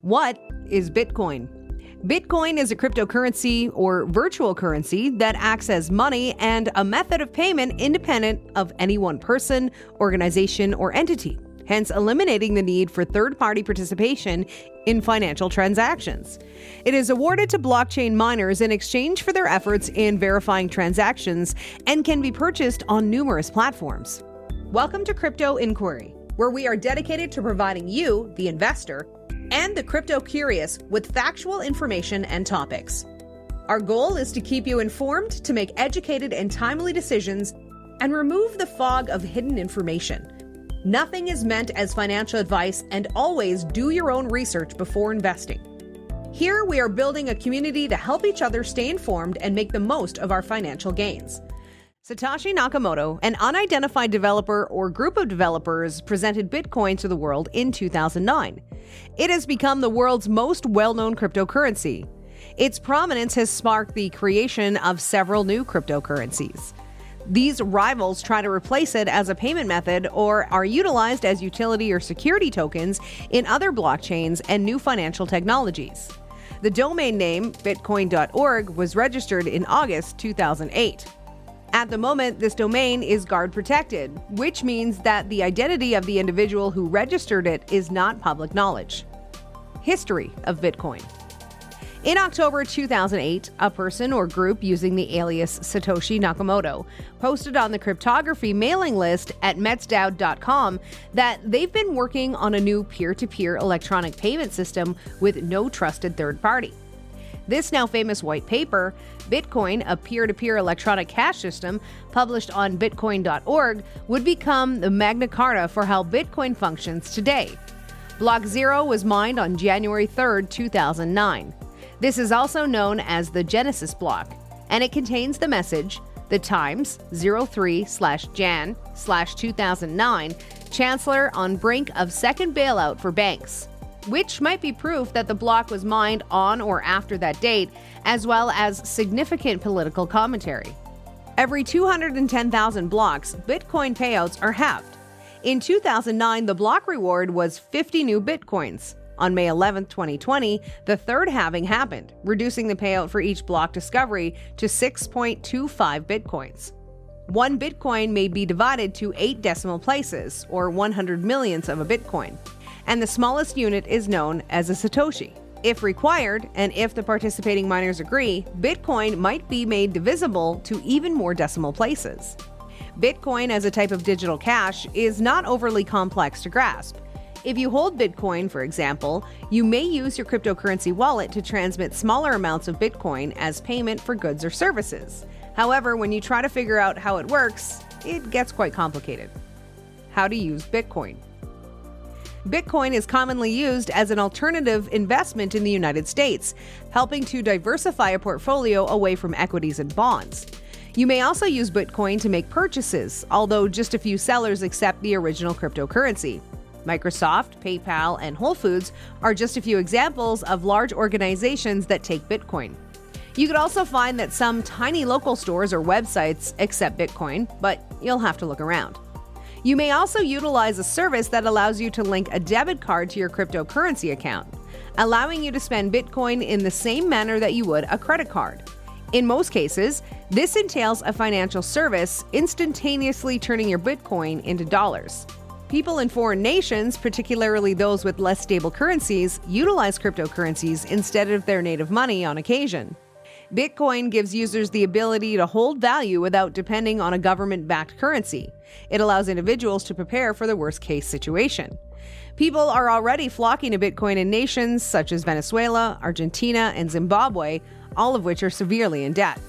What is Bitcoin? Bitcoin is a cryptocurrency or virtual currency that acts as money and a method of payment independent of any one person, organization, or entity, hence eliminating the need for third-party participation in financial transactions. It is awarded to blockchain miners in exchange for their efforts in verifying transactions and can be purchased on numerous platforms. Welcome to Crypto Inquiry, where we are dedicated to providing you, the investor, and the crypto curious with factual information and topics. Our goal is to keep you informed to make educated and timely decisions and remove the fog of hidden information. Nothing is meant as financial advice, and always do your own research before investing. Here we are building a community to help each other stay informed and make the most of our financial gains. Satoshi Nakamoto, an unidentified developer or group of developers, presented Bitcoin to the world in 2009. It has become the world's most well-known cryptocurrency. Its prominence has sparked the creation of several new cryptocurrencies. These rivals try to replace it as a payment method or are utilized as utility or security tokens in other blockchains and new financial technologies. The domain name bitcoin.org was registered in August 2008. At the moment, this domain is guard protected, which means that the identity of the individual who registered it is not public knowledge. History of Bitcoin. In October 2008, a person or group using the alias Satoshi Nakamoto posted on the cryptography mailing list at metsdow.com that they've been working on a new peer-to-peer electronic payment system with no trusted third party. This now famous white paper, Bitcoin, a peer-to-peer electronic cash system, published on bitcoin.org, would become the Magna Carta for how Bitcoin functions today. Block 0 was mined on January 3, 2009. This is also known as the Genesis block, and it contains the message, the Times 03/Jan/2009, Chancellor on brink of second bailout for banks, which might be proof that the block was mined on or after that date, as well as significant political commentary. Every 210,000 blocks, Bitcoin payouts are halved. In 2009, the block reward was 50 new Bitcoins. On May 11, 2020, the third halving happened, reducing the payout for each block discovery to 6.25 Bitcoins. One Bitcoin may be divided to 8 decimal places, or 100 millionths of a Bitcoin, and the smallest unit is known as a Satoshi. If required, and if the participating miners agree, Bitcoin might be made divisible to even more decimal places. Bitcoin as a type of digital cash is not overly complex to grasp. If you hold Bitcoin, for example, you may use your cryptocurrency wallet to transmit smaller amounts of Bitcoin as payment for goods or services. However, when you try to figure out how it works, it gets quite complicated. How to use Bitcoin. Bitcoin is commonly used as an alternative investment in the United States, helping to diversify a portfolio away from equities and bonds. You may also use Bitcoin to make purchases, although just a few sellers accept the original cryptocurrency. Microsoft, PayPal, and Whole Foods are just a few examples of large organizations that take Bitcoin. You could also find that some tiny local stores or websites accept Bitcoin, but you'll have to look around. You may also utilize a service that allows you to link a debit card to your cryptocurrency account, allowing you to spend Bitcoin in the same manner that you would a credit card. In most cases, this entails a financial service instantaneously turning your Bitcoin into dollars. People in foreign nations, particularly those with less stable currencies, utilize cryptocurrencies instead of their native money on occasion. Bitcoin gives users the ability to hold value without depending on a government-backed currency. It allows individuals to prepare for the worst-case situation. People are already flocking to Bitcoin in nations such as Venezuela, Argentina, and Zimbabwe, all of which are severely in debt.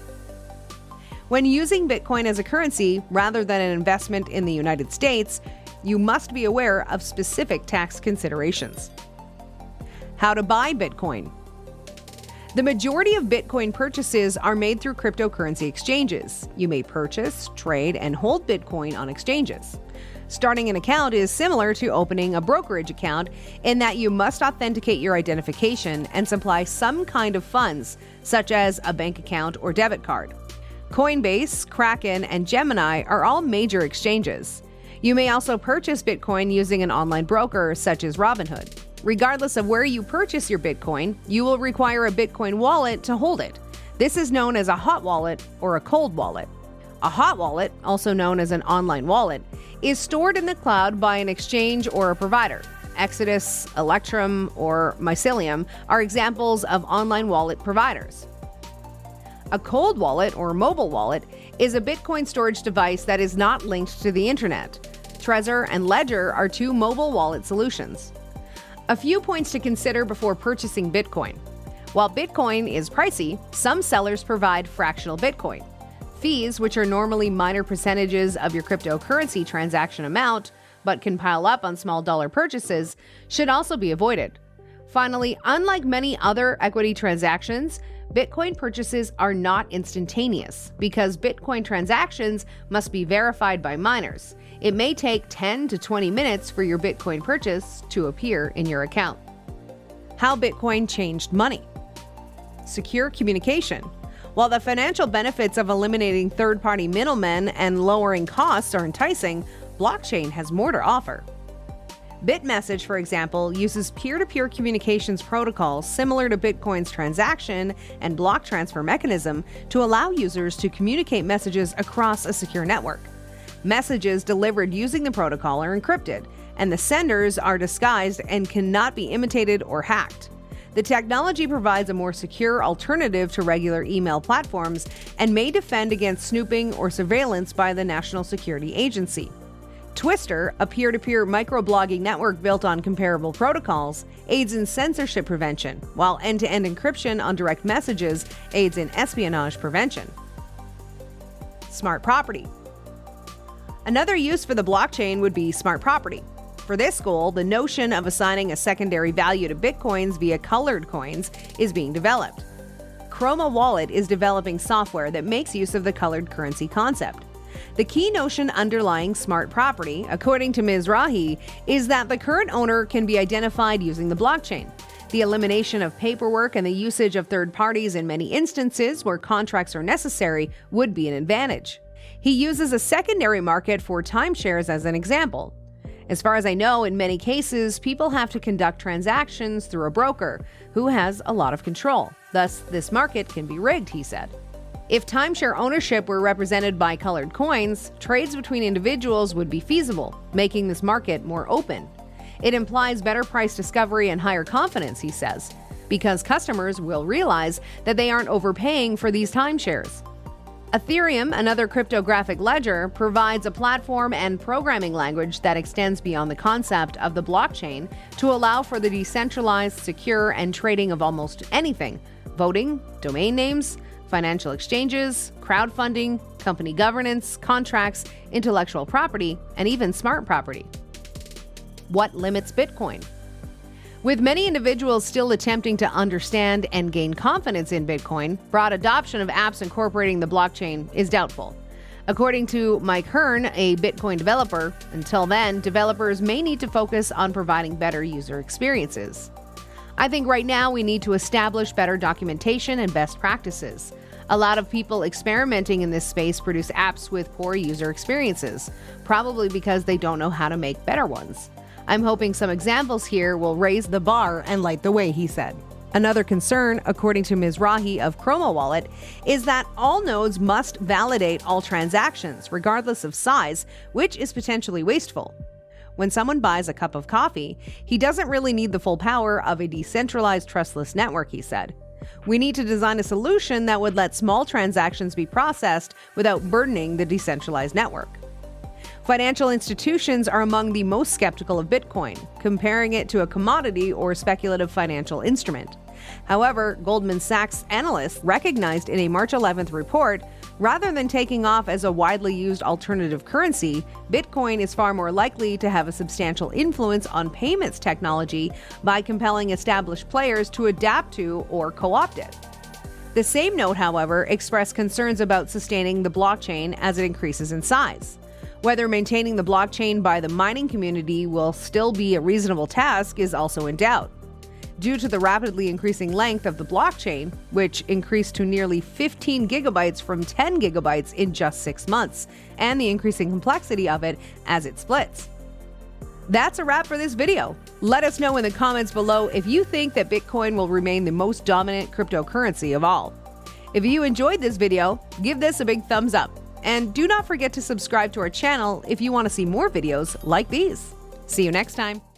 When using Bitcoin as a currency rather than an investment in the United States, you must be aware of specific tax considerations. How to buy Bitcoin. The majority of Bitcoin purchases are made through cryptocurrency exchanges. You may purchase, trade, and hold Bitcoin on exchanges. Starting an account is similar to opening a brokerage account in that you must authenticate your identification and supply some kind of funds, such as a bank account or debit card. Coinbase, Kraken, and Gemini are all major exchanges. You may also purchase Bitcoin using an online broker such as Robinhood. Regardless of where you purchase your Bitcoin, you will require a Bitcoin wallet to hold it. This is known as a hot wallet or a cold wallet. A hot wallet, also known as an online wallet, is stored in the cloud by an exchange or a provider. Exodus, Electrum, or Mycelium are examples of online wallet providers. A cold wallet or mobile wallet is a Bitcoin storage device that is not linked to the internet. Trezor and Ledger are two mobile wallet solutions. A few points to consider before purchasing Bitcoin. While Bitcoin is pricey, some sellers provide fractional Bitcoin. Fees, which are normally minor percentages of your cryptocurrency transaction amount, but can pile up on small dollar purchases, should also be avoided. Finally, unlike many other equity transactions, Bitcoin purchases are not instantaneous because Bitcoin transactions must be verified by miners. It may take 10 to 20 minutes for your Bitcoin purchase to appear in your account. How Bitcoin changed money. Secure communication. While the financial benefits of eliminating third-party middlemen and lowering costs are enticing, blockchain has more to offer. BitMessage, for example, uses peer-to-peer communications protocols similar to Bitcoin's transaction and block transfer mechanism to allow users to communicate messages across a secure network. Messages delivered using the protocol are encrypted, and the senders are disguised and cannot be imitated or hacked. The technology provides a more secure alternative to regular email platforms and may defend against snooping or surveillance by the National Security Agency. Twister, a peer-to-peer microblogging network built on comparable protocols, aids in censorship prevention, while end-to-end encryption on direct messages aids in espionage prevention. Smart property. Another use for the blockchain would be smart property. For this goal, the notion of assigning a secondary value to Bitcoins via colored coins is being developed. Chroma Wallet is developing software that makes use of the colored currency concept. The key notion underlying smart property, according to Mizrahi, is that the current owner can be identified using the blockchain. The elimination of paperwork and the usage of third parties in many instances where contracts are necessary would be an advantage. He uses a secondary market for timeshares as an example. As far as I know, in many cases, people have to conduct transactions through a broker who has a lot of control. Thus, this market can be rigged, he said. If timeshare ownership were represented by colored coins, trades between individuals would be feasible, making this market more open. It implies better price discovery and higher confidence, he says, because customers will realize that they aren't overpaying for these timeshares. Ethereum, another cryptographic ledger, provides a platform and programming language that extends beyond the concept of the blockchain to allow for the decentralized, secure, and trading of almost anything: voting, domain names, financial exchanges, crowdfunding, company governance, contracts, intellectual property, and even smart property. What limits Bitcoin? With many individuals still attempting to understand and gain confidence in Bitcoin, broad adoption of apps incorporating the blockchain is doubtful. According to Mike Hearn, a Bitcoin developer, until then, developers may need to focus on providing better user experiences. I think right now we need to establish better documentation and best practices. A lot of people experimenting in this space produce apps with poor user experiences, probably because they don't know how to make better ones. I'm hoping some examples here will raise the bar and light the way, he said. Another concern, according to Mizrahi of Chroma Wallet, is that all nodes must validate all transactions, regardless of size, which is potentially wasteful. When someone buys a cup of coffee, he doesn't really need the full power of a decentralized trustless network, he said. We need to design a solution that would let small transactions be processed without burdening the decentralized network. Financial institutions are among the most skeptical of Bitcoin, comparing it to a commodity or speculative financial instrument. However, Goldman Sachs analysts recognized in a March 11th report, rather than taking off as a widely used alternative currency, Bitcoin is far more likely to have a substantial influence on payments technology by compelling established players to adapt to or co-opt it. The same note, however, expressed concerns about sustaining the blockchain as it increases in size. Whether maintaining the blockchain by the mining community will still be a reasonable task is also in doubt. Due to the rapidly increasing length of the blockchain, which increased to nearly 15 gigabytes from 10 gigabytes in just 6 months, and the increasing complexity of it as it splits. That's a wrap for this video. Let us know in the comments below if you think that Bitcoin will remain the most dominant cryptocurrency of all. If you enjoyed this video, give this a big thumbs up. And do not forget to subscribe to our channel if you want to see more videos like these. See you next time.